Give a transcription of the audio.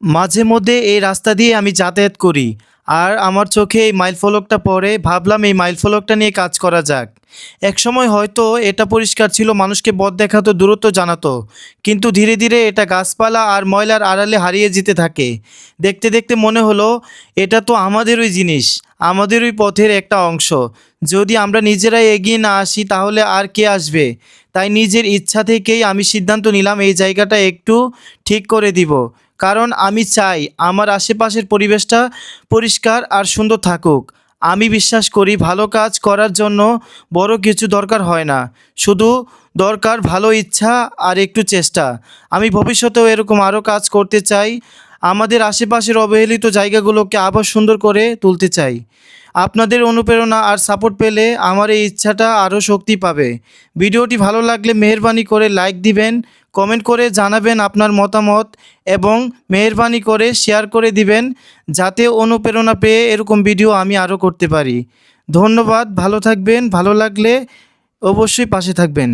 মাঝে মধ্যে এই রাস্তা দিয়ে আমি যাতায়াত করি, আর আমার চোখে এই মাইল ফলকটা পড়ে, ভাবলাম এই মাইল ফলকটা নিয়ে কাজ করা যাক। একসময় হয়তো এটা পরিষ্কার ছিল, মানুষকে পথ দেখাতো, দূরত্ব জানাতো, কিন্তু ধীরে ধীরে এটা গাছপালা আর ময়লার আড়ালে হারিয়ে যেতে থাকে। দেখতে দেখতে মনে হলো এটা তো আমাদেরই জিনিস, আমাদেরই পথের একটা অংশ। যদি আমরা নিজেরাই এগিয়ে না আসি তাহলে আর কে আসবে? তাই নিজের ইচ্ছা থেকেই আমি সিদ্ধান্ত নিলাম এই জায়গাটা একটু ঠিক করে দিব। কারণ আমি চাই আমার আশেপাশের পরিবেশটা পরিষ্কার আর সুন্দর থাকুক। আমি বিশ্বাস করি ভালো কাজ করার জন্য বড় কিছু দরকার হয় না, শুধু দরকার ভালো ইচ্ছা আর একটু চেষ্টা। আমি ভবিষ্যতেও এরকম আরও কাজ করতে চাই, আমাদের আশেপাশের অবহেলিত জায়গাগুলোকে আবার সুন্দর করে তুলতে চাই। আপনাদের অনুপ্রেরণা আর সাপোর্ট পেলে আমার এই ইচ্ছাটা আরও শক্তি পাবে। ভিডিওটি ভালো লাগলে মেহেরবানি করে লাইক দিবেন, কমেন্ট করে জানাবেন আপনার মতামত, এবং মেহেরবানি করে শেয়ার করে দিবেন, যাতে অনুপ্রেরণা পেয়ে এরকম ভিডিও আমি আরও করতে পারি। ধন্যবাদ, ভালো থাকবেন, ভালো লাগলে অবশ্যই পাশে থাকবেন।